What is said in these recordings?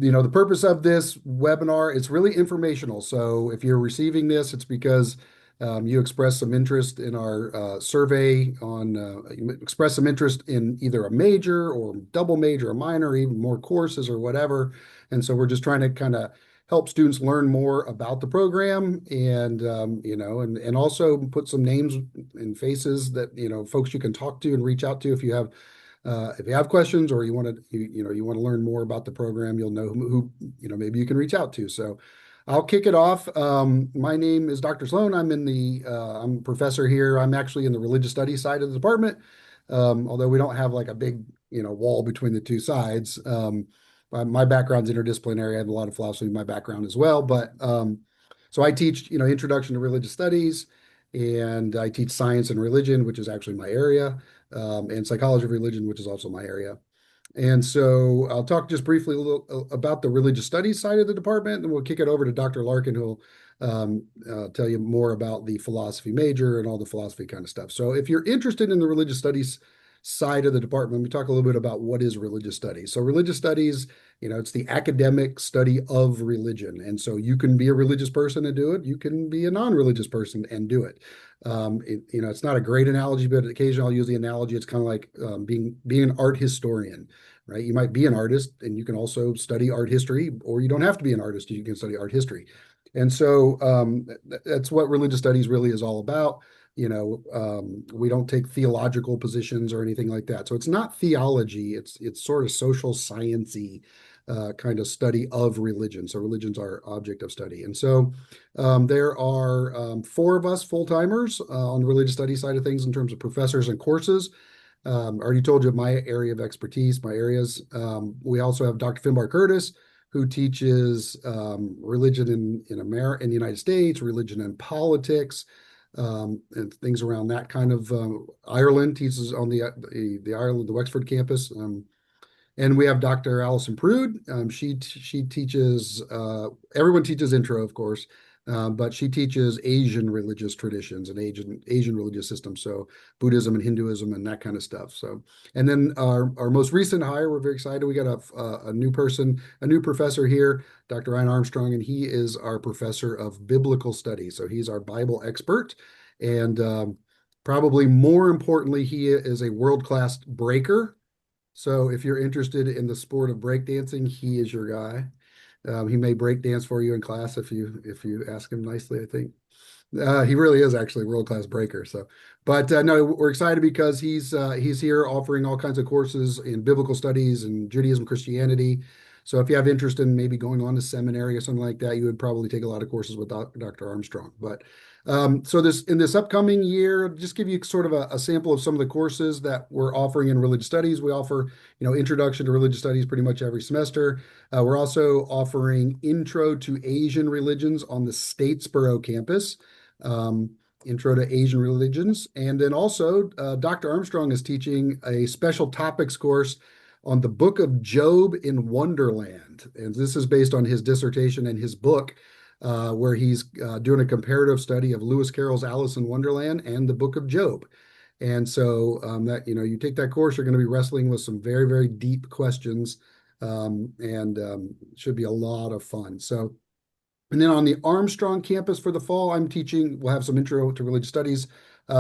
the purpose of this webinar, it's really informational. So if you're receiving this, it's because you expressed some interest in our survey you expressed some interest in either a major or double major, or minor, or even more courses or whatever. And so we're just trying to kind of help students learn more about the program and, and also put some names and faces that, folks you can talk to and reach out to if you have questions, or you want to learn more about the program, you'll know maybe you can reach out to. So I'll kick it off. My name is Dr. Sloan. I'm a professor here. I'm actually in the religious studies side of the department. Although we don't have like a big, wall between the two sides. My background's interdisciplinary. I have a lot of philosophy in my background as well. So I teach, introduction to religious studies, and I teach science and religion, which is actually my area, and psychology of religion, which is also my area. And so I'll talk just briefly a little about the religious studies side of the department, and we'll kick it over to Dr. Larkin, who'll tell you more about the philosophy major and all the philosophy kind of stuff. So if you're interested in the religious studies side of the department, let me talk a little bit about what is religious studies. So religious studies, it's the academic study of religion. And so you can be a religious person and do it. You can be a non-religious person and do it. It's not a great analogy, but occasionally I'll use the analogy. It's kind of like being an art historian, right? You might be an artist and you can also study art history, or you don't have to be an artist. You can study art history. And so that's what religious studies really is all about. We don't take theological positions or anything like that. So it's not theology. It's sort of social sciencey kind of study of religion. So religion's our object of study. And so there are four of us full-timers on the religious studies side of things in terms of professors and courses. I already told you my area of expertise, my areas. We also have Dr. Finbar Curtis, who teaches religion in America, in the United States, religion and politics, and things around that kind of. Ireland teaches on the Ireland, the Wexford campus. And we have Dr. Allison Prude. She teaches, everyone teaches intro, of course, but she teaches Asian religious traditions and Asian religious systems, so Buddhism and Hinduism and that kind of stuff. So, and then our most recent hire, we're very excited. We got a new person, a new professor here, Dr. Ryan Armstrong, and he is our professor of biblical studies. So he's our Bible expert, and probably more importantly, he is a world-class breaker. So if you're interested in the sport of breakdancing, he is your guy. He may break dance for you in class if you ask him nicely, I think. He really is actually a world-class breaker. So, but no, we're excited because he's here offering all kinds of courses in biblical studies and Judaism, Christianity. So if you have interest in maybe going on to seminary or something like that, you would probably take a lot of courses with Dr. Armstrong. But so in this upcoming year, just give you sort of a sample of some of the courses that we're offering in religious studies. We offer, introduction to religious studies pretty much every semester. We're also offering intro to Asian religions on the Statesboro campus. Intro to Asian religions. And then also, Dr. Armstrong is teaching a special topics course on the book of Job in Wonderland. And this is based on his dissertation and his book, where he's doing a comparative study of Lewis Carroll's Alice in Wonderland and the book of Job. And so that, you take that course, you're going to be wrestling with some very, very deep questions, and should be a lot of fun. So, and then on the Armstrong campus for the fall, we'll have some intro to religious studies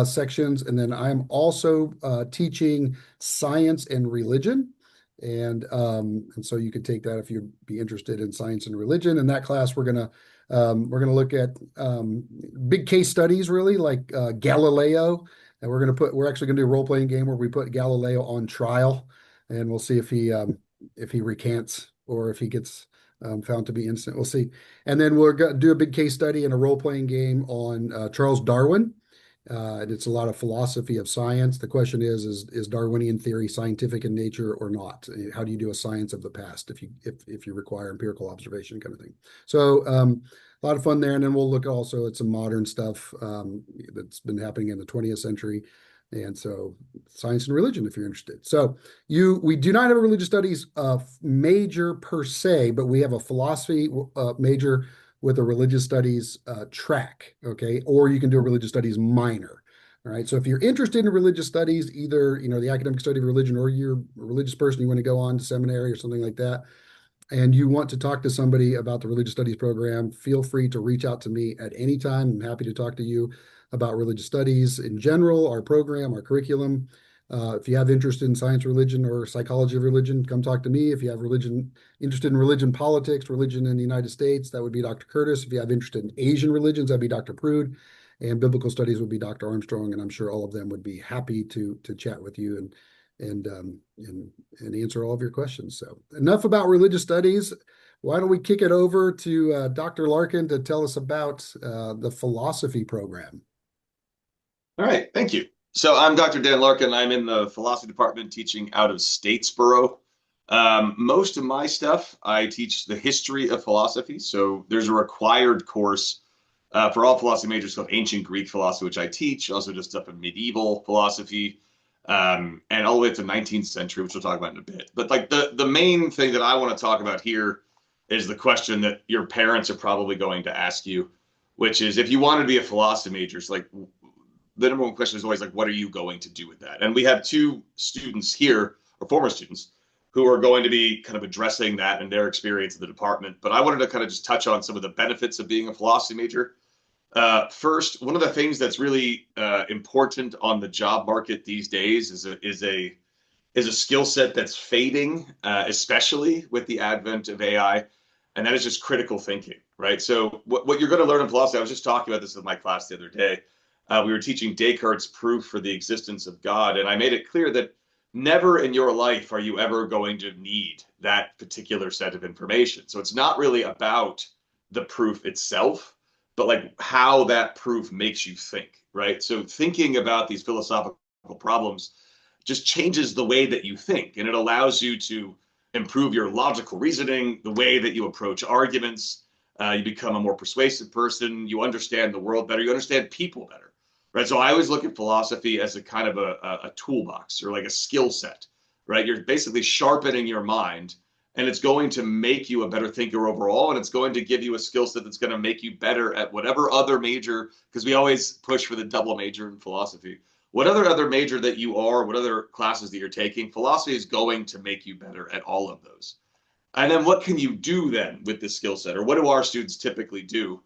sections. And then I'm also teaching science and religion. And so you could take that if you'd be interested in science and religion. In that class, we're gonna look at big case studies, really, like Galileo. And we're actually gonna do a role-playing game where we put Galileo on trial, and we'll see if he recants or if he gets found to be innocent. We'll see. And then we're going to do a big case study and a role-playing game on Charles Darwin. And it's a lot of philosophy of science. The question is Darwinian theory scientific in nature or not? How do you do a science of the past if you require empirical observation kind of thing? So a lot of fun there. And then we'll look also at some modern stuff that's been happening in the 20th century. And so science and religion, if you're interested. So we do not have a religious studies major per se, but we have a philosophy major with a religious studies track, okay? Or you can do a religious studies minor, all right? So if you're interested in religious studies, either, the academic study of religion, or you're a religious person, you want to go on to seminary or something like that, and you want to talk to somebody about the religious studies program, feel free to reach out to me at any time. I'm happy to talk to you about religious studies in general, our program, our curriculum. If you have interest in science, religion, or psychology of religion, come talk to me. If you have interested in religion politics, religion in the United States, that would be Dr. Curtis. If you have interest in Asian religions, that'd be Dr. Prude. And biblical studies would be Dr. Armstrong, and I'm sure all of them would be happy to chat with you and answer all of your questions. So enough about religious studies. Why don't we kick it over to Dr. Larkin to tell us about the philosophy program? All right, thank you. So I'm Dr. Dan Larkin. I'm in the philosophy department teaching out of Statesboro. Most of my stuff, I teach the history of philosophy. So there's a required course for all philosophy majors called Ancient Greek Philosophy, which I teach. Also just stuff in medieval philosophy, and all the way up to 19th century, which we'll talk about in a bit. But like the main thing that I want to talk about here is the question that your parents are probably going to ask you, which is if you wanted to be a philosophy major, it's like the number one question is always like, what are you going to do with that? And we have two students here, or former students, who are going to be kind of addressing that and their experience in the department. But I wanted to kind of just touch on some of the benefits of being a philosophy major. First, one of the things that's really important on the job market these days is a skill set that's fading, especially with the advent of AI, and that is just critical thinking, right? So what you're going to learn in philosophy, I was just talking about this in my class the other day. We were teaching Descartes' proof for the existence of God, and I made it clear that never in your life are you ever going to need that particular set of information. So it's not really about the proof itself, but like how that proof makes you think, right? So thinking about these philosophical problems just changes the way that you think, and it allows you to improve your logical reasoning, the way that you approach arguments. You become a more persuasive person. You understand the world better. You understand people better, right? So I always look at philosophy as a kind of a toolbox or like a skill set, right? You're basically sharpening your mind, and it's going to make you a better thinker overall, and it's going to give you a skill set that's going to make you better at whatever other major, because we always push for the double major in philosophy. What other major that you are, what other classes that you're taking, philosophy is going to make you better at all of those. And then what can you do then with this skill set, or what do our students typically do?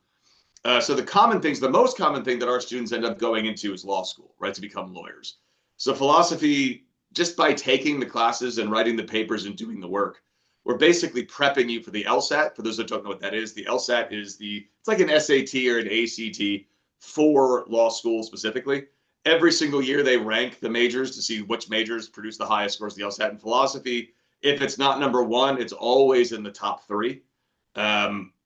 So the most common thing that our students end up going into is law school, right, to become lawyers. So philosophy, just by taking the classes and writing the papers and doing the work, we're basically prepping you for the LSAT. For those that don't know what that is, the LSAT is it's like an SAT or an ACT for law school specifically. Every single year they rank the majors to see which majors produce the highest scores of the LSAT in philosophy. If it's not number one, it's always in the top three.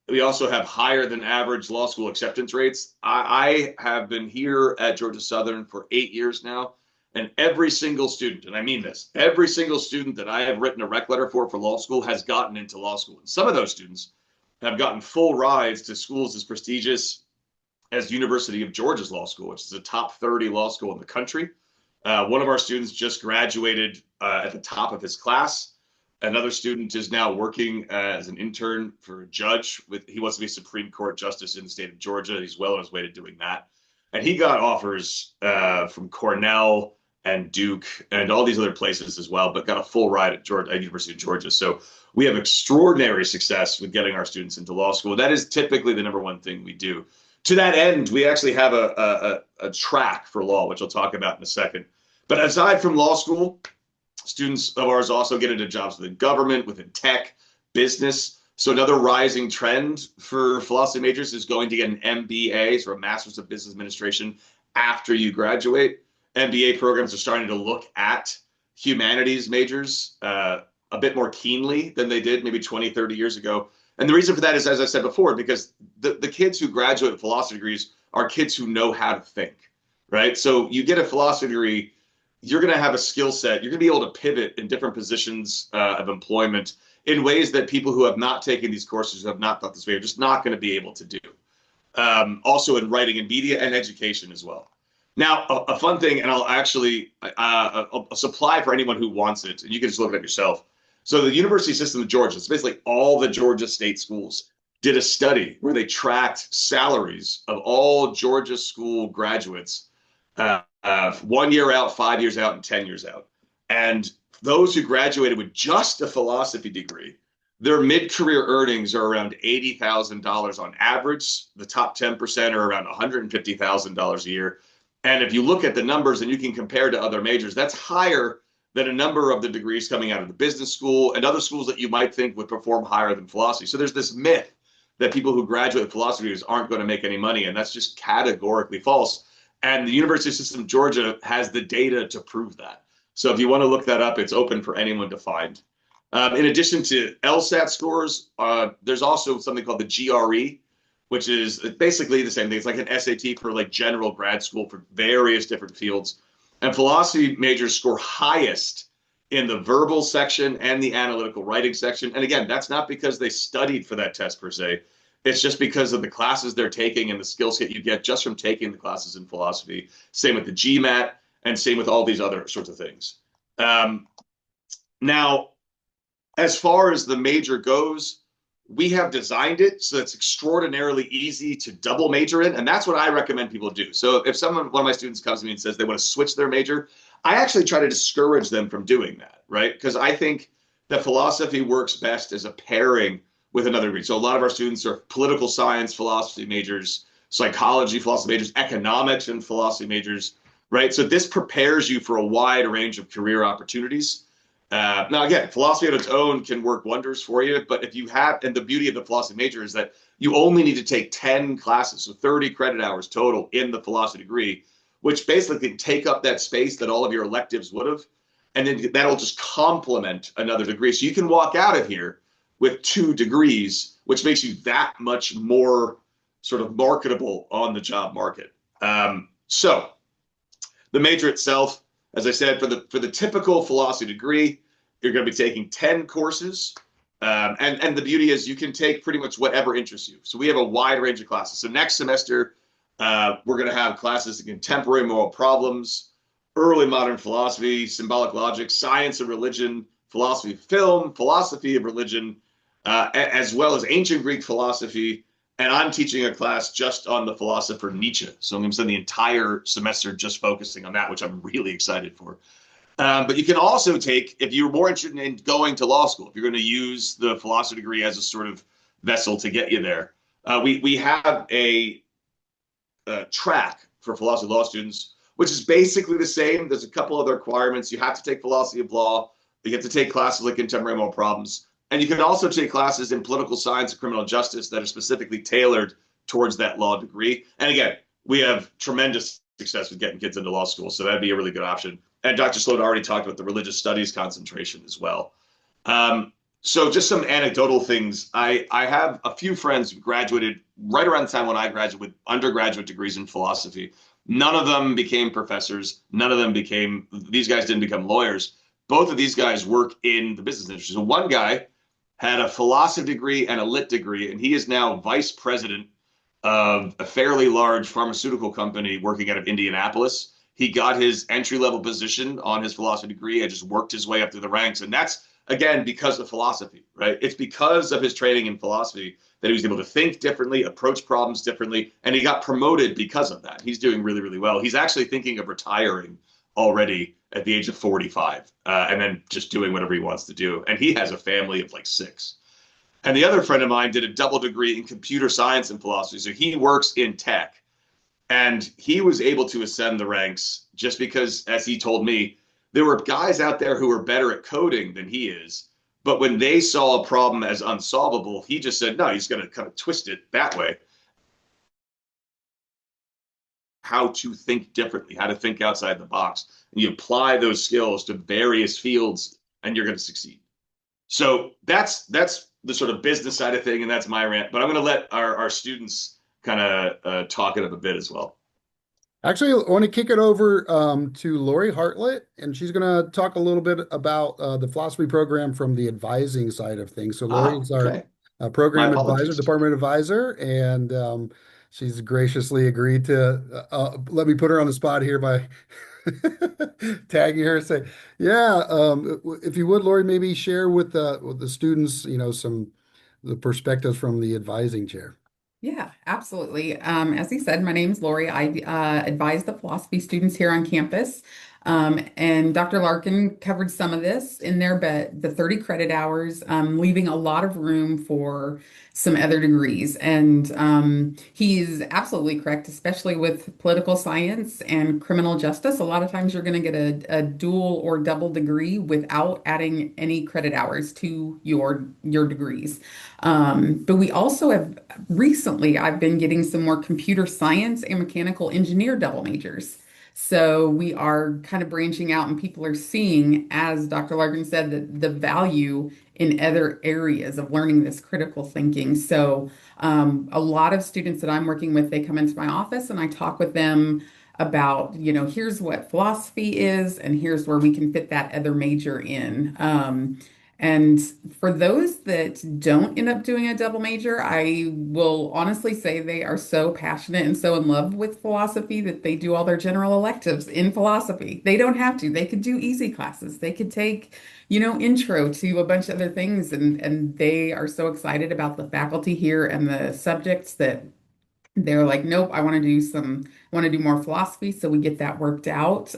We also have higher than average law school acceptance rates. I have been here at Georgia Southern for 8 years now, and every single student, and I mean this, every single student that I have written a rec letter for law school has gotten into law school. And some of those students have gotten full rides to schools as prestigious as University of Georgia's law school, which is a top 30 law school in the country. One of our students just graduated at the top of his class. Another student is now working as an intern for a judge. He wants to be a Supreme Court justice in the state of Georgia. He's well on his way to doing that. And he got offers from Cornell and Duke and all these other places as well, but got a full ride at University of Georgia. So we have extraordinary success with getting our students into law school. That is typically the number one thing we do. To that end, we actually have a track for law, which I'll talk about in a second. But aside from law school, students of ours also get into jobs within government, within tech, business. So another rising trend for philosophy majors is going to get an MBA, or a Master's of Business Administration, after you graduate. MBA programs are starting to look at humanities majors a bit more keenly than they did maybe 20, 30 years ago. And the reason for that is, as I said before, because the kids who graduate with philosophy degrees are kids who know how to think, right? So you get a philosophy degree, you're going to have a skill set. You're going to be able to pivot in different positions of employment in ways that people who have not taken these courses, who have not thought this way, are just not going to be able to do. Also in writing and media and education as well. Now, a fun thing, and I'll actually I'll supply for anyone who wants it, and you can just look it up yourself. So the university system of Georgia, it's basically all the Georgia state schools, did a study where they tracked salaries of all Georgia school graduates 1 year out, 5 years out, and 10 years out. And those who graduated with just a philosophy degree their mid-career earnings are around $80,000 on average. The top 10% are around $150,000 a year. And if you look at the numbers and you can compare to other majors, that's higher than a number of the degrees coming out of the business school and other schools that you might think would perform higher than philosophy. So there's this myth that people who graduate with philosophy degrees aren't going to make any money, and that's just categorically false. And the University System of Georgia has the data to prove that. So if you want to look that up, it's open for anyone to find. In addition to LSAT scores, there's also something called the GRE, which is basically the same thing. It's like an SAT for like general grad school for various different fields. And philosophy majors score highest in the verbal section and the analytical writing section. And again, that's not because they studied for that test per se. It's just because of the classes they're taking and the skill set you get just from taking the classes in philosophy. Same with the GMAT and same with all these other sorts of things. Now, as far as the major goes, we have designed it so it's extraordinarily easy to double major in, and that's what I recommend people do. So if one of my students comes to me and says they want to switch their major, I actually try to discourage them from doing that, right? Because I think that philosophy works best as a pairing with another degree. So a lot of our students are political science philosophy majors, psychology philosophy majors, economics and philosophy majors, right? So this prepares you for a wide range of career opportunities. Now, again, philosophy on its own can work wonders for you, but if you have, and the beauty of the philosophy major is that you only need to take 10 classes, so 30 credit hours total in the philosophy degree, which basically take up that space that all of your electives would have, and then that'll just complement another degree. So you can walk out of here with 2 degrees, which makes you that much more sort of marketable on the job market. So the major itself, as I said, for the typical philosophy degree, you're going to be taking 10 courses. And the beauty is you can take pretty much whatever interests you. So we have a wide range of classes. So next semester, we're going to have classes in contemporary moral problems, early modern philosophy, symbolic logic, science and religion, philosophy of film, philosophy of religion, as well as ancient Greek philosophy. And I'm teaching a class just on the philosopher Nietzsche. So I'm going to spend the entire semester just focusing on that, which I'm really excited for. But you can also take, if you're more interested in going to law school, if you're going to use the philosophy degree as a sort of vessel to get you there, we have a track for philosophy law students, which is basically the same. There's a couple other requirements. You have to take philosophy of law. You have to take classes like contemporary moral problems. And you can also take classes in political science and criminal justice that are specifically tailored towards that law degree. And again, we have tremendous success with getting kids into law school, so that'd be a really good option. And Dr. Sloat already talked about the religious studies concentration as well. So just some anecdotal things. I have a few friends who graduated right around the time when I graduated with undergraduate degrees in philosophy. None of them became professors. None of them became, these guys didn't become lawyers. Both of these guys work in the business industry. So one guy had a philosophy degree and a lit degree, and he is now vice president of a fairly large pharmaceutical company working out of Indianapolis. He got his entry-level position on his philosophy degree and just worked his way up through the ranks. And that's, again, because of philosophy, right? It's because of his training in philosophy that he was able to think differently, approach problems differently, and he got promoted because of that. He's doing really, really well. He's actually thinking of retiring already at the age of 45, and then just doing whatever he wants to do. And he has a family of like 6. And the other friend of mine did a double degree in computer science and philosophy. So he works in tech. And he was able to ascend the ranks just because, as he told me, there were guys out there who were better at coding than he is. But when they saw a problem as unsolvable, he just said, no, he's going to kind of twist it that way. How to think differently, how to think outside the box. And you apply those skills to various fields and you're going to succeed. So that's the sort of business side of thing. And that's my rant. But I'm going to let our students kind of talk it up a bit as well. Actually, I want to kick it over to Lori Hartlett, and she's going to talk a little bit about the philosophy program from the advising side of things. So Lori is our Okay. My program advisor, apologies. department advisor, and she's graciously agreed to let me put her on the spot here by tagging her and say, "Yeah, if you would, Lori, maybe share with the students, some the perspectives from the advising chair." Yeah, absolutely. As he said, my name's Lori. I advise the philosophy students here on campus. And Dr. Larkin covered some of this in there, but the 30 credit hours, leaving a lot of room for some other degrees. And he's absolutely correct, especially with political science and criminal justice. A lot of times you're going to get a dual or double degree without adding any credit hours to your degrees. But we also have recently, I've been getting some more computer science and mechanical engineer double majors. So we are kind of branching out, and people are seeing, as Dr. Larkin said, that the value in other areas of learning this critical thinking. So a lot of students that I'm working with, they come into my office and I talk with them about, here's what philosophy is, and here's where we can fit that other major in. And for those that don't end up doing a double major, I will honestly say they are so passionate and so in love with philosophy that they do all their general electives in philosophy. They don't have to. They could do easy classes. They could take, intro to a bunch of other things, and they are so excited about the faculty here and the subjects that they're like, nope, I want to do more philosophy, so we get that worked out.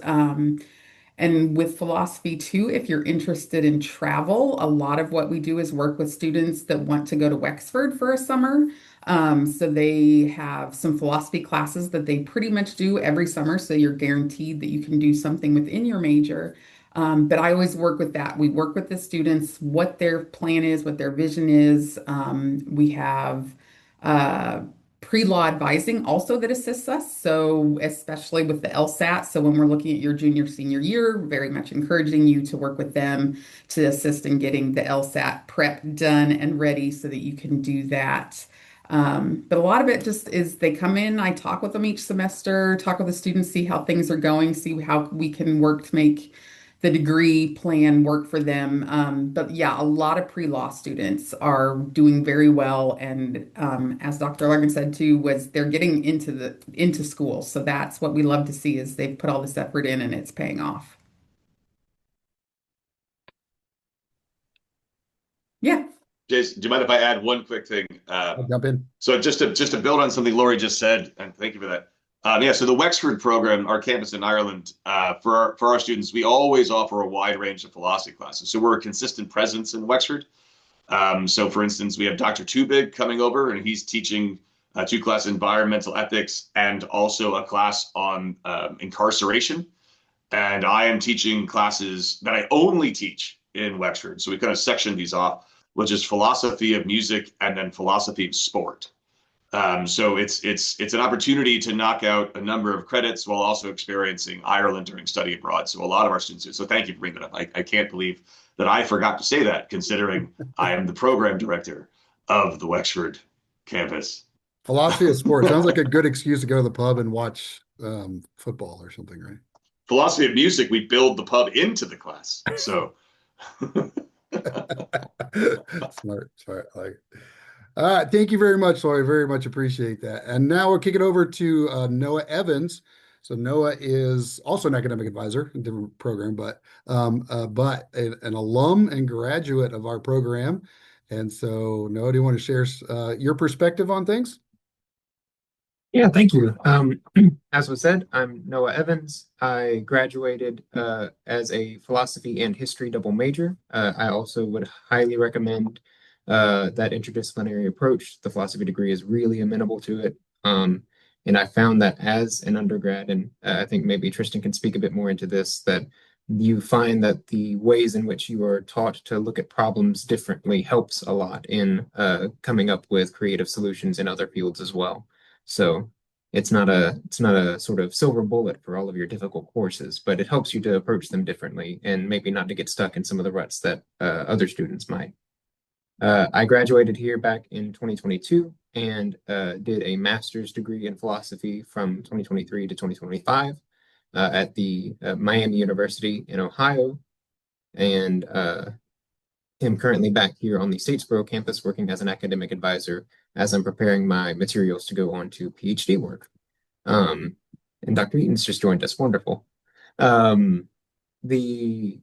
And with philosophy too, if you're interested in travel, a lot of what we do is work with students that want to go to Wexford for a summer. So they have some philosophy classes that they pretty much do every summer. So you're guaranteed that you can do something within your major. But I always work with that. We work with the students, what their plan is, what their vision is. We have uh, pre-law advising also that assists us. So especially with the LSAT. So when we're looking at your junior, senior year, very much encouraging you to work with them to assist in getting the LSAT prep done and ready so that you can do that. But a lot of it just is they come in, I talk with them each semester, talk with the students, see how things are going, see how we can work to make the degree plan work for them. But yeah, a lot of pre-law students are doing very well, and as Dr. Larkin said too, was they're getting into school. So that's what we love to see is they've put all this effort in and it's paying off. Yeah. Jason, do you mind if I add one quick thing? I'll jump in. So just to build on something Lori just said, and thank you for that. Yeah, so the Wexford program, our campus in Ireland, for our students, we always offer a wide range of philosophy classes. So we're a consistent presence in Wexford. So, for instance, we have Dr. Tubig coming over, and he's teaching two classes, environmental ethics, and also a class on incarceration. And I am teaching classes that I only teach in Wexford. So we kind of sectioned these off, which is philosophy of music and then philosophy of sport. So it's an opportunity to knock out a number of credits while also experiencing Ireland during study abroad. So a lot of our students do. So thank you for bringing that up. I can't believe that I forgot to say that, considering I am the program director of the Wexford campus. Philosophy of sport sounds like a good excuse to go to the pub and watch football or something, right? Philosophy of music, we build the pub into the class. So Smart, smart. I like it. Thank you very much, Lori. Very much appreciate that. And now we'll kick it over to Noah Evans. So Noah is also an academic advisor, a different program, but an alum and graduate of our program. And so, Noah, do you want to share your perspective on things? Yeah, thank you. As was said, I'm Noah Evans. I graduated as a philosophy and history double major. I also would highly recommend that interdisciplinary approach. The philosophy degree is really amenable to it. And I found that as an undergrad, and I think maybe Tristan can speak a bit more into this, that you find that the ways in which you are taught to look at problems differently helps a lot in coming up with creative solutions in other fields as well. So it's not a sort of silver bullet for all of your difficult courses, but it helps you to approach them differently and maybe not to get stuck in some of the ruts that other students might. I graduated here back in 2022 and did a master's degree in philosophy from 2023 to 2025 at the Miami University in Ohio, and am currently back here on the Statesboro campus working as an academic advisor as I'm preparing my materials to go on to PhD work. Um, and Dr. Eaton's just joined us. Wonderful. Um, the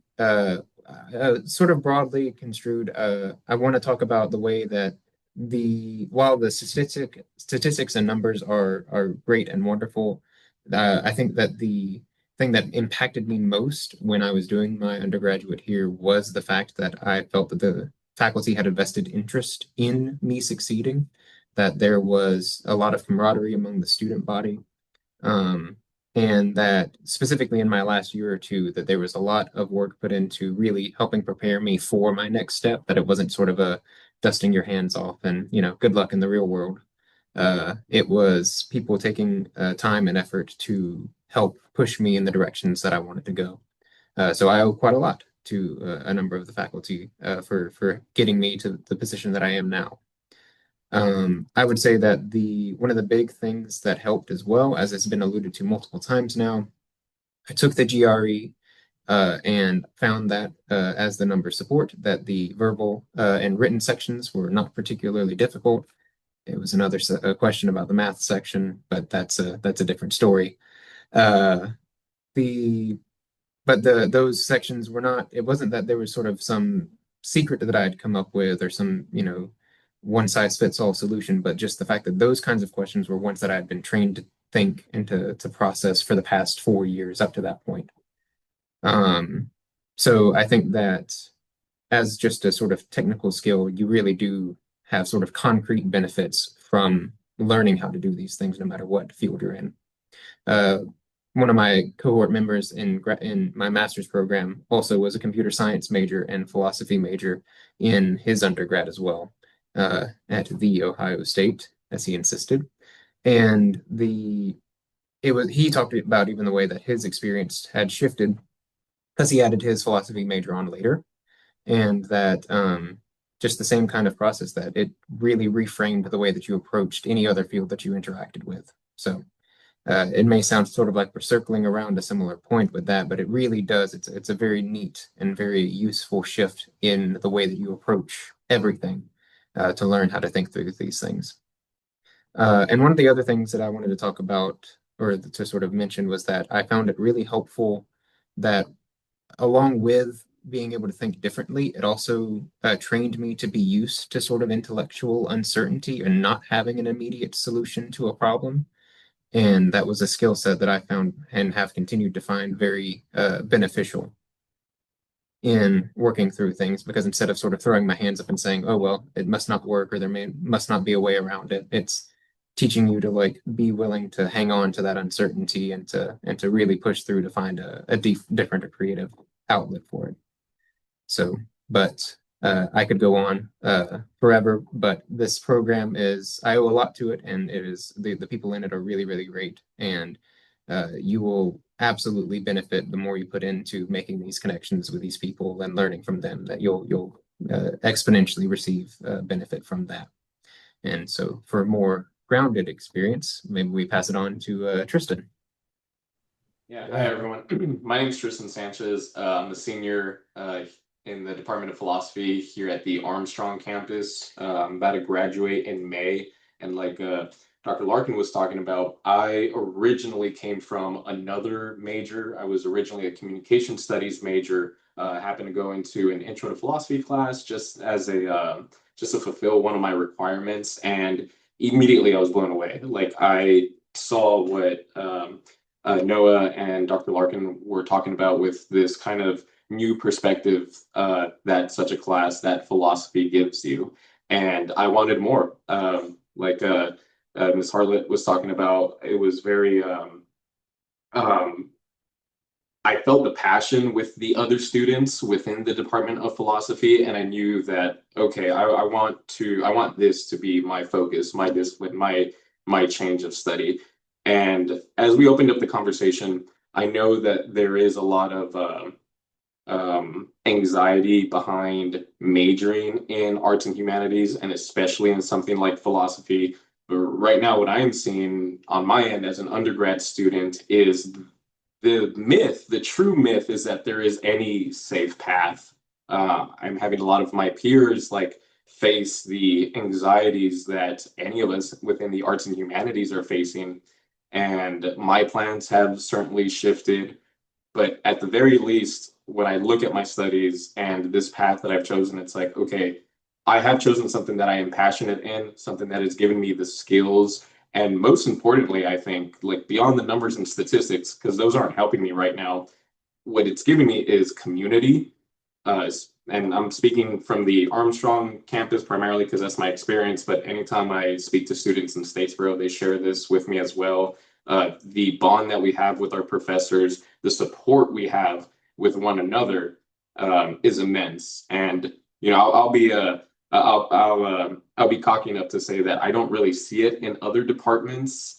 Sort of broadly construed, I want to talk about the way that while the statistics and numbers are great and wonderful, I think that the thing that impacted me most when I was doing my undergraduate here was the fact that I felt that the faculty had a vested interest in me succeeding, that there was a lot of camaraderie among the student body, um, and that specifically in my last year or two, that there was a lot of work put into really helping prepare me for my next step, that it wasn't sort of a dusting your hands off and, good luck in the real world. It was people taking time and effort to help push me in the directions that I wanted to go. So I owe quite a lot to a number of the faculty for getting me to the position that I am now. I would say that the one of the big things that helped as well, as it's been alluded to multiple times now, I took the GRE and found that, as the numbers support, that the verbal and written sections were not particularly difficult. It was another question about the math section, but that's a different story. Uh, the but those sections were not. It wasn't that there was sort of some secret that I had come up with or some one size fits all solution, but just the fact that those kinds of questions were ones that I had been trained to think and to process for the past 4 years up to that point. Um, so I think that as just a sort of technical skill, you really do have sort of concrete benefits from learning how to do these things, no matter what field you're in. Uh, One of my cohort members in my master's program also was a computer science major and philosophy major in his undergrad as well, at the Ohio State, as he insisted. And he talked about even the way that his experience had shifted because he added his philosophy major on later, and that just the same kind of process that it really reframed the way that you approached any other field that you interacted with. So it may sound sort of like we're circling around a similar point with that, but it really does. It's a very neat and very useful shift in the way that you approach everything to learn how to think through these things. And one of the other things that I wanted to talk about or to sort of mention was that I found it really helpful that along with being able to think differently, it also trained me to be used to sort of intellectual uncertainty and not having an immediate solution to a problem. And that was a skill set that I found and have continued to find very beneficial in working through things because instead of sort of throwing my hands up and saying, oh, well, it must not work or must not be a way around it, it's teaching you to like be willing to hang on to that uncertainty and to really push through to find a different or creative outlet for it. So, but I could go on forever, but this program I owe a lot to it, and it is the people in it are really, really great. And you will absolutely benefit the more you put into making these connections with these people and learning from them, that you'll exponentially receive benefit from that. And so for a more grounded experience, maybe we pass it on to Tristan. Yeah, hi everyone. My name is Tristan Sanchez. I'm a senior in the Department of Philosophy here at the Armstrong campus. I'm about to graduate in May, and like Dr. Larkin was talking about, I originally came from another major. I was originally a communication studies major. Happened to go into an intro to philosophy class just as just to fulfill one of my requirements, and immediately I was blown away. Like I saw what Noah and Dr. Larkin were talking about with this kind of new perspective that such a class, that philosophy gives you. And I wanted more. Ms. Harlett was talking about, it was very, um, I felt the passion with the other students within the Department of Philosophy, and I knew that, okay, I want this to be my focus, my discipline, my change of study. And as we opened up the conversation, I know that there is a lot of anxiety behind majoring in arts and humanities, and especially in something like philosophy. But right now, what I am seeing on my end as an undergrad student is the true myth is that there is any safe path. I'm having a lot of my peers like face the anxieties that any of us within the arts and humanities are facing. And my plans have certainly shifted. But at the very least, when I look at my studies and this path that I've chosen, it's like, okay, I have chosen something that I am passionate in, something that has given me the skills And most importantly, I think, like beyond the numbers and statistics, because those aren't helping me right now, what it's giving me is community. And I'm speaking from the Armstrong campus primarily because that's my experience. But anytime I speak to students in Statesboro, they share this with me as well. The bond that we have with our professors, the support we have with one another is immense. And I'll be I'll be cocky enough to say that I don't really see it in other departments.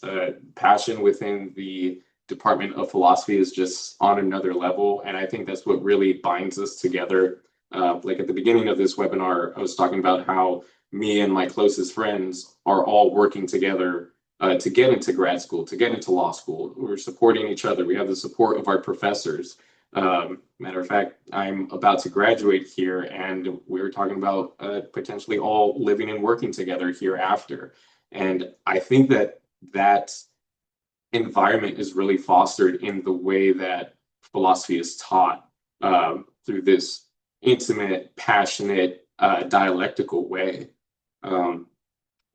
Passion within the Department of Philosophy is just on another level, and I think that's what really binds us together. Like at the beginning of this webinar, I was talking about how me and my closest friends are all working together to get into grad school, to get into law school. We're supporting each other. We have the support of our professors. Matter of fact, I'm about to graduate here, and we were talking about potentially all living and working together hereafter. And I think that environment is really fostered in the way that philosophy is taught through this intimate, passionate, dialectical way. Um,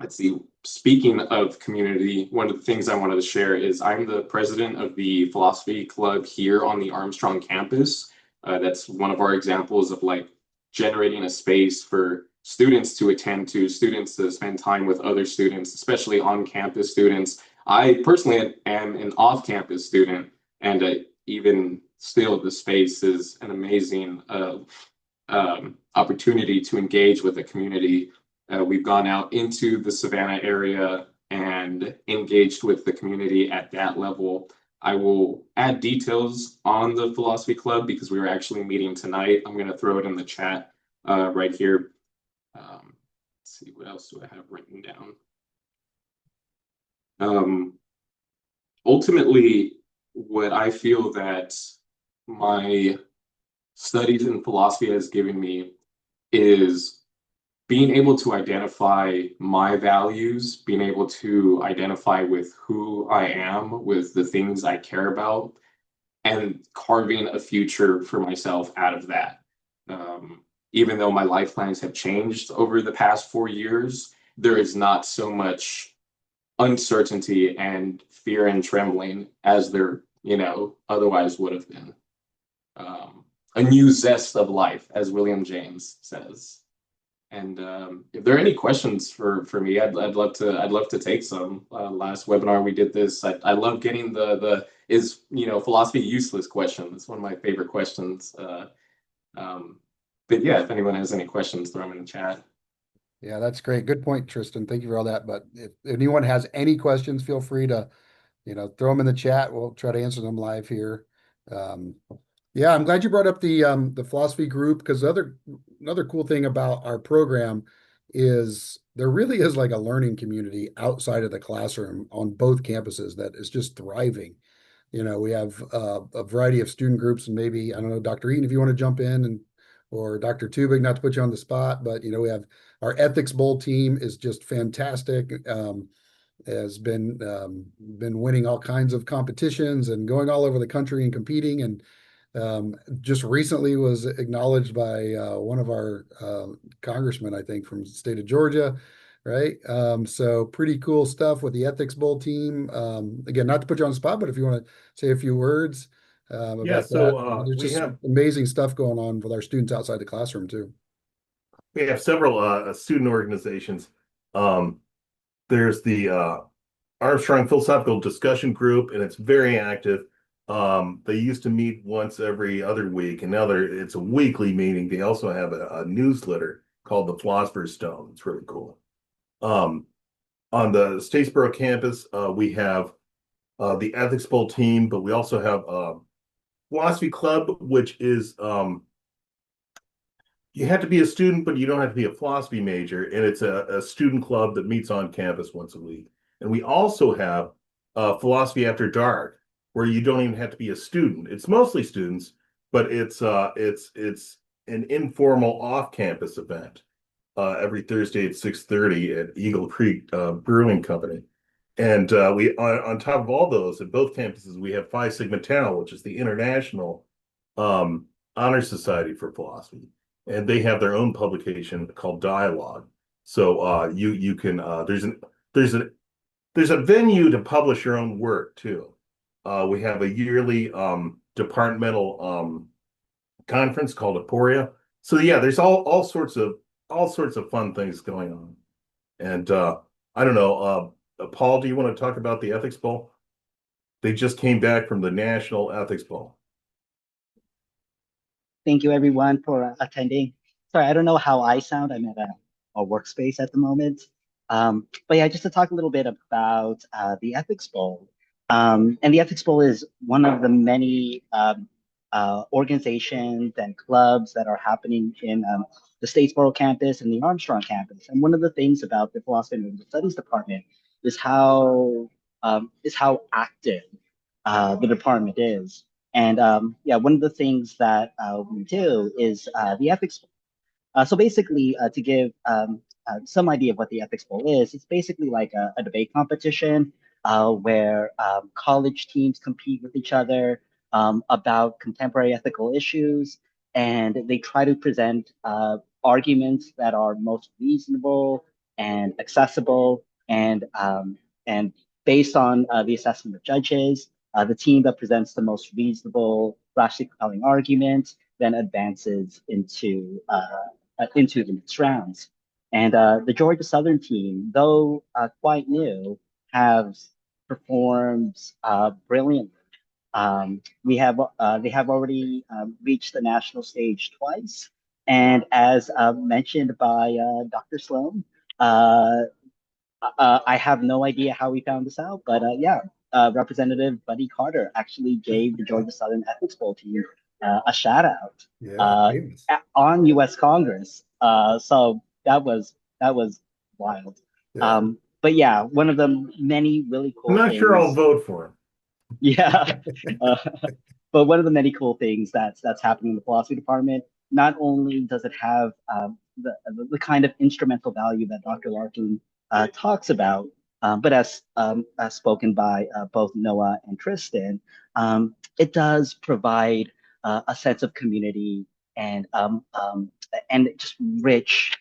let's see. Speaking of community, one of the things I wanted to share is I'm the president of the philosophy club here on the Armstrong campus. That's one of our examples of like generating a space for students to attend to, students to spend time with other students, especially on campus students. I personally am an off campus student, and even still, the space is an amazing opportunity to engage with the community. We've gone out into the Savannah area and engaged with the community at that level. I will add details on the philosophy club because we were actually meeting tonight. I'm going to throw it in the chat right here. Let's see, what else do I have written down? Ultimately, what I feel that my studies in philosophy has given me is being able to identify my values, being able to identify with who I am, with the things I care about, and carving a future for myself out of that. Even though my life plans have changed over the past 4 years, there is not so much uncertainty and fear and trembling as there, otherwise would have been. A new zest of life, as William James says. And if there are any questions for me, I'd love to take some. Last webinar we did this. I love getting the is philosophy useless question. It's one of my favorite questions. But yeah, if anyone has any questions, throw them in the chat. Yeah, that's great. Good point, Tristan. Thank you for all that. But if anyone has any questions, feel free to, throw them in the chat. We'll try to answer them live here. Yeah, I'm glad you brought up the philosophy group because another cool thing about our program is there really is like a learning community outside of the classroom on both campuses that is just thriving. We have a variety of student groups, and maybe, I don't know, Dr. Eaton, if you want to jump in, or Dr. Tubig, not to put you on the spot, but we have our ethics bowl team is just fantastic. Has been winning all kinds of competitions and going all over the country and competing, and just recently was acknowledged by one of our congressmen, I think, from the state of Georgia, right? So pretty cool stuff with the Ethics Bowl team. Again, not to put you on the spot, but if you want to say a few words about that, there's we just have amazing stuff going on with our students outside the classroom too. several student organizations. There's the Armstrong Philosophical Discussion Group, and it's very active. They used to meet once every other week, and now it's a weekly meeting. They also have a newsletter called the Philosopher's Stone. It's really cool. On the Statesboro campus, we have the Ethics Bowl team, but we also have Philosophy Club, which is you have to be a student, but you don't have to be a philosophy major, and it's a student club that meets on campus once a week. And we also have Philosophy After Dark, where you don't even have to be a student. It's mostly students, but it's an informal off-campus event every Thursday at 6:30 at Eagle Creek Brewing Company. And we on top of all those, at both campuses, we have Phi Sigma Tau, which is the International Honor Society for Philosophy, and they have their own publication called Dialogue. So you can there's an there's a venue to publish your own work too. We have a yearly departmental conference called Aporia. So yeah, there's all sorts of fun things going on. And I don't know, Paul, do you want to talk about the Ethics Bowl? They just came back from the National Ethics Bowl. Thank you, everyone, for attending. Sorry, I don't know how I sound. I'm at a workspace at the moment. But yeah, just to talk a little bit about the Ethics Bowl. And the Ethics Bowl is one of the many organizations and clubs that are happening in the Statesboro campus and the Armstrong campus. And one of the things about the Philosophy and Religious Studies department is how active the department is. And yeah, one of the things that we do is the ethics. So basically, to give some idea of what the Ethics Bowl is, it's basically like a debate competition where college teams compete with each other about contemporary ethical issues, and they try to present arguments that are most reasonable and accessible, and based on the assessment of judges, the team that presents the most reasonable, rationally compelling argument then advances into the next rounds. And the Georgia Southern team, though quite new, have performed brilliantly. They have already reached the national stage twice, and as mentioned by Dr. Sloan, I have no idea how we found this out, but yeah, Representative Buddy Carter actually gave the Georgia Southern Ethics Bowl team a shout out Yeah, famous. on U.S. Congress. So that was wild. Yeah. But yeah, one of the many really I'm cool not sure I'll things. vote for him. Yeah. Uh, but one of the many cool things that's happening in the philosophy department, not only does it have the kind of instrumental value that Dr. Larkin talks about, but as spoken by both Noah and Tristan, it does provide a sense of community and and just rich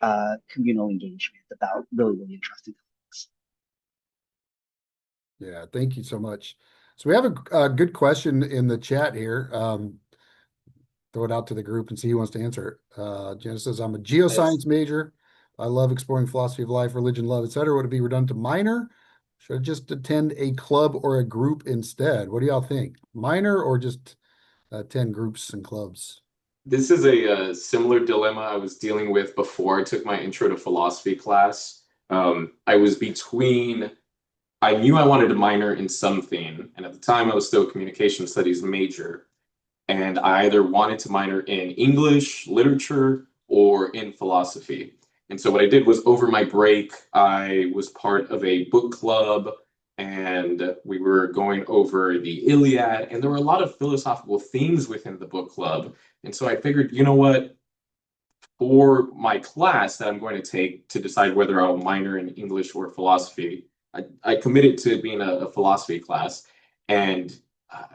communal engagement about really interesting topics. Yeah, thank you so much. So we have a good question in the chat here. Throw it out to the group and see who wants to answer it. Jenna says, I'm a geoscience major. I love exploring philosophy of life, religion, love, etc. Would it be redundant to minor? Should I just attend a club or a group instead? What do y'all think? Minor or just attend groups and clubs? This is a similar dilemma I was dealing with before I took my intro to philosophy class. I was between, I knew I wanted to minor in something, and at the time I was still a communication studies major. And I either wanted to minor in English, literature, or in philosophy. And so what I did was over my break, I was part of a book club and we were going over the Iliad, and there were a lot of philosophical themes within the book club. And so I figured, you know what, for my class that I'm going to take to decide whether I'll minor in English or philosophy, I committed to being a philosophy class. And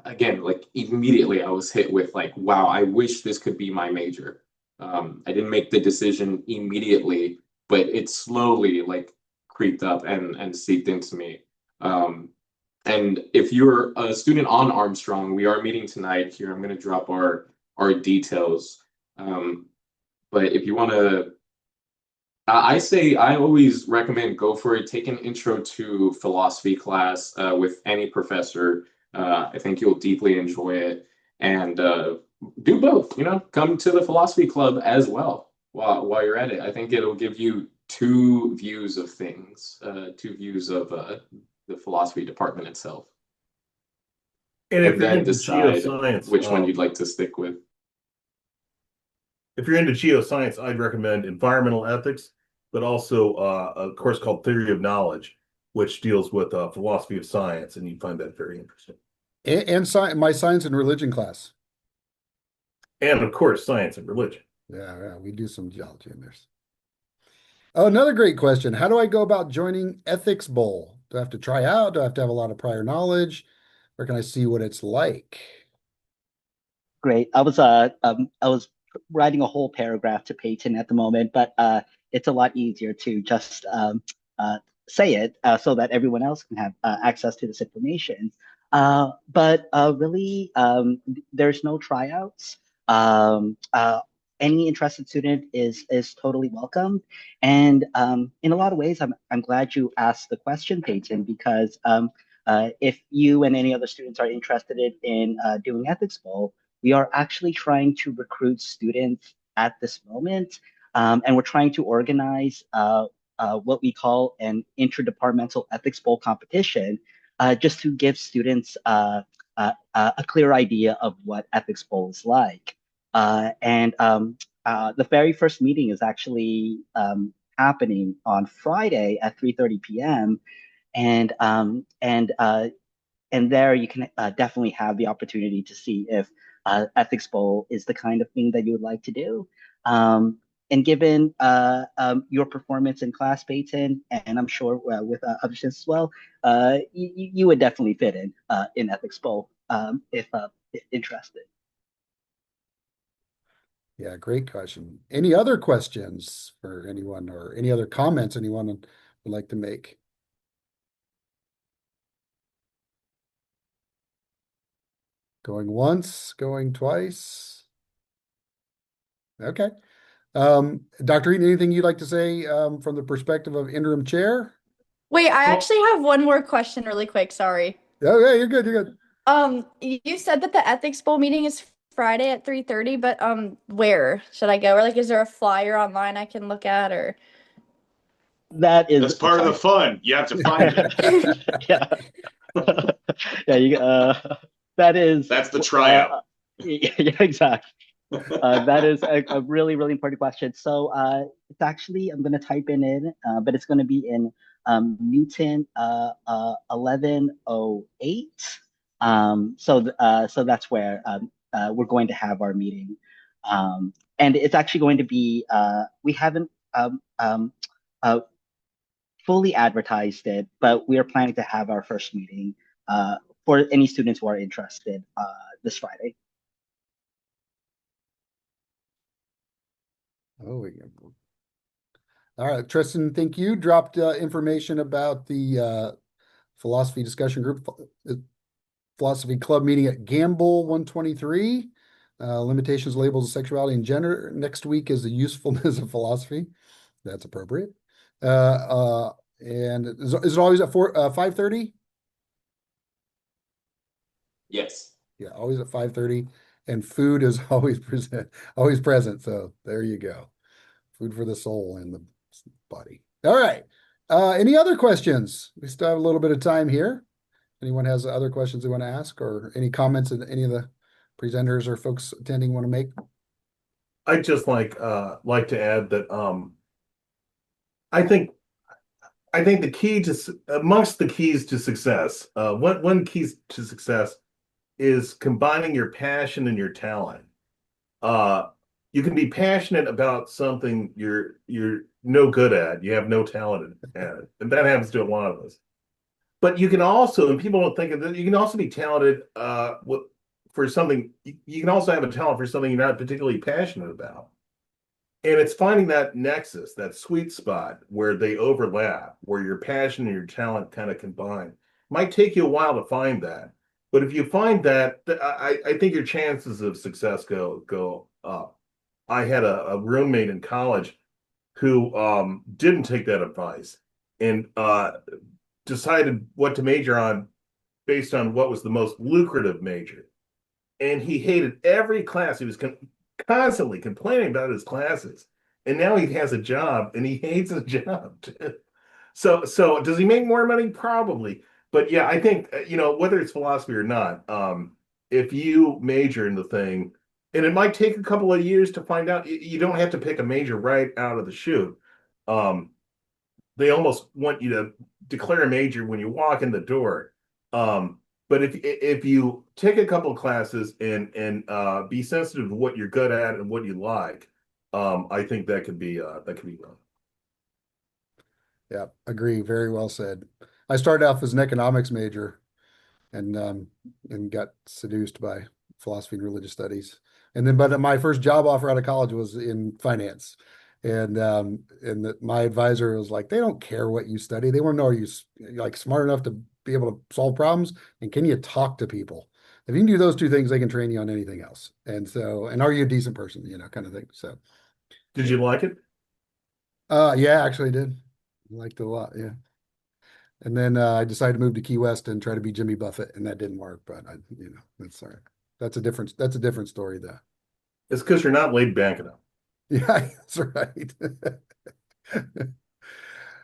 again, like immediately I was hit with like, wow, I wish this could be my major. I didn't make the decision immediately, but it slowly like creeped up and seeped into me. And if you're a student on Armstrong, we are meeting tonight here. I'm going to drop our details. Um, but if you want to, I say I always recommend go for it. Take an intro to philosophy class with any professor. I think you'll deeply enjoy it, and do both. You know, come to the philosophy club as well while you're at it. I think it'll give you two views of things, two views of the philosophy department itself, And if and you're then into decide geoscience, which one you'd like to stick with. if you're into geoscience, I'd recommend environmental ethics, but also a course called Theory of Knowledge, which deals with philosophy of science, and you find that very interesting. And my science and religion class. And of course, science and religion. Yeah, we do some geology in there. Oh, another great question. How do I go about joining Ethics Bowl? Do I have to try out? Do I have to have a lot of prior knowledge? Where can I see what it's like? Great. I was writing a whole paragraph to Peyton at the moment, but it's a lot easier to just say it so that everyone else can have access to this information. But really, there's no tryouts. Um, uh, any interested student is totally welcome. And in a lot of ways, I'm glad you asked the question, Peyton, because if you and any other students are interested in doing Ethics Bowl, we are actually trying to recruit students at this moment. And we're trying to organize what we call an interdepartmental ethics bowl competition, just to give students a clear idea of what ethics bowl is like. And the very first meeting is actually happening on Friday at 3:30 p.m. And there you can definitely have the opportunity to see if Ethics Bowl is the kind of thing that you would like to do. And given your performance in class, Peyton, and I'm sure with other students as well, you would definitely fit in Ethics Bowl if interested. Yeah, great question. Any other questions for anyone or any other comments anyone would like to make? Going once, going twice. Okay. Dr. Eaton, anything you'd like to say from the perspective of interim chair? Wait, I Well, actually have one more question really quick, sorry. Oh, yeah, you're good. You're good. You said that the ethics bowl meeting is Friday at 3:30, but where should I go? Or like is there a flyer online I can look at or That is That's part of the sorry. fun. You have to find it. Yeah. Yeah, that is That's the tryout. yeah, exactly. That is a really, really important question. So it's actually, I'm going to type in, but it's going to be in Newton 1108. So that's where we're going to have our meeting. And it's actually going to be, we haven't uh, fully advertised it, but we are planning to have our first meeting uh, for any students who are interested this Friday. Oh, all right, Tristan, thank you. Dropped information about the philosophy discussion group, philosophy club meeting at Gamble 123. Limitations, labels of sexuality and gender. Next week is the usefulness of philosophy. That's appropriate. And is it always at 5:30? Yes. Yeah, always at 5:30. And food is always present. So there you go. Food for the soul and the body. All right. Any other questions? We still have a little bit of time here. Anyone has other questions they want to ask or any comments that any of the presenters or folks attending want to make? I'd just like to add that I think the key to amongst the keys to success, one key to success is combining your passion and your talent. Uh, you can be passionate about something you're no good at, you have no talent at it, and that happens to a lot of us. But you can also, and people don't think of it, you can also be talented for something. You can also have a talent for something you're not particularly passionate about. And it's finding that nexus, that sweet spot where they overlap, where your passion and your talent kind of combine. Might take you a while to find that, but if you find that, I think your chances of success go up. I had a roommate in college who didn't take that advice and decided what to major on based on what was the most lucrative major. And he hated every class. He was constantly complaining about his classes. And now he has a job and he hates his job too. So does he make more money? Probably. But yeah, I think whether it's philosophy or not, if you major in the thing, and it might take a couple of years to find out, you don't have to pick a major right out of the chute. Um, they almost want you to declare a major when you walk in the door. But if you take a couple of classes and be sensitive to what you're good at and what you like, I think that could be done. Yeah, agree. Very well said. I started off as an economics major and got seduced by philosophy and religious studies. And then, but my first job offer out of college was in finance. My advisor was like, they don't care what you study. They want to know, are you like smart enough to be able to solve problems? And can you talk to people? If you can do those two things, they can train you on anything else. And are you a decent person, kind of thing. So, Did you like it? yeah, actually I did. I liked it a lot. Yeah. And then I decided to move to Key West and try to be Jimmy Buffett, and that didn't work. But that's all right. That's a different story, though. It's because you're not laid back enough. Yeah, that's right.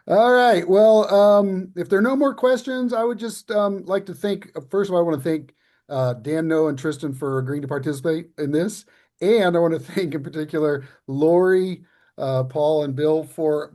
All right. Well, if there are no more questions, I would just like to thank, first of all, I want to thank Dan, Noah, and Tristan for agreeing to participate in this. And I want to thank in particular Lori, Paul, and Bill for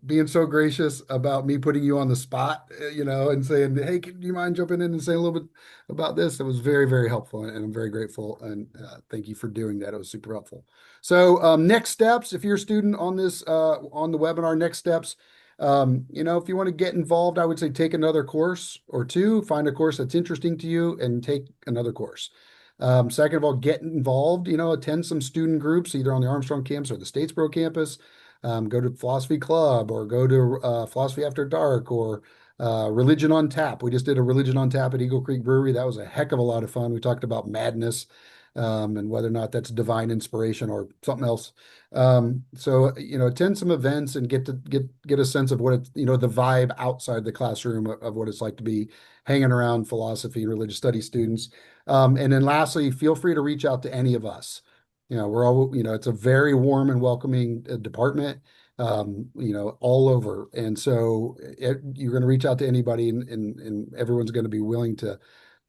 being so gracious about me putting you on the spot, and saying, hey, do you mind jumping in and saying a little bit about this? It was very, very helpful, and I'm very grateful. And thank you for doing that. It was super helpful. So next steps, if you're a student on this, on the webinar, next steps, if you want to get involved, I would say take another course or two, find a course that's interesting to you and take another course. Second of all, get involved, attend some student groups, either on the Armstrong campus or the Statesboro campus. Go to Philosophy Club or go to Philosophy After Dark or Religion on Tap. We just did a Religion on Tap at Eagle Creek Brewery. That was a heck of a lot of fun. We talked about madness and whether or not that's divine inspiration or something else. So attend some events and get a sense of what it's, the vibe outside the classroom of what it's like to be hanging around philosophy and religious studies students. And then lastly, feel free to reach out to any of us. We're all, it's a very warm and welcoming department, all over. And so you're going to reach out to anybody and everyone's going to be willing to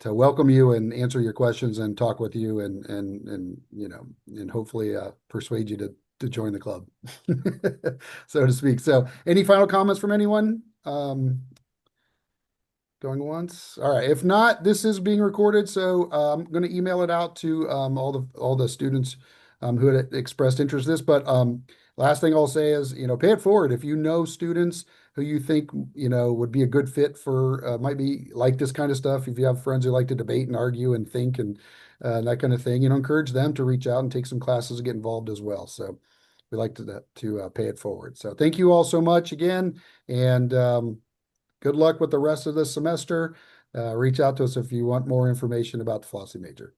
welcome you and answer your questions and talk with you and hopefully persuade you to join the club, so to speak. So any final comments from anyone? Going once. All right. If not, this is being recorded, so I'm going to email it out to all the students who had expressed interest in this. But last thing I'll say is, pay it forward. If you know students who you think would be a good fit for, might be like this kind of stuff. If you have friends who like to debate and argue and think and that kind of thing, encourage them to reach out and take some classes and get involved as well. So we like to pay it forward. So thank you all so much again, and good luck with the rest of the semester. Reach out to us if you want more information about the philosophy major.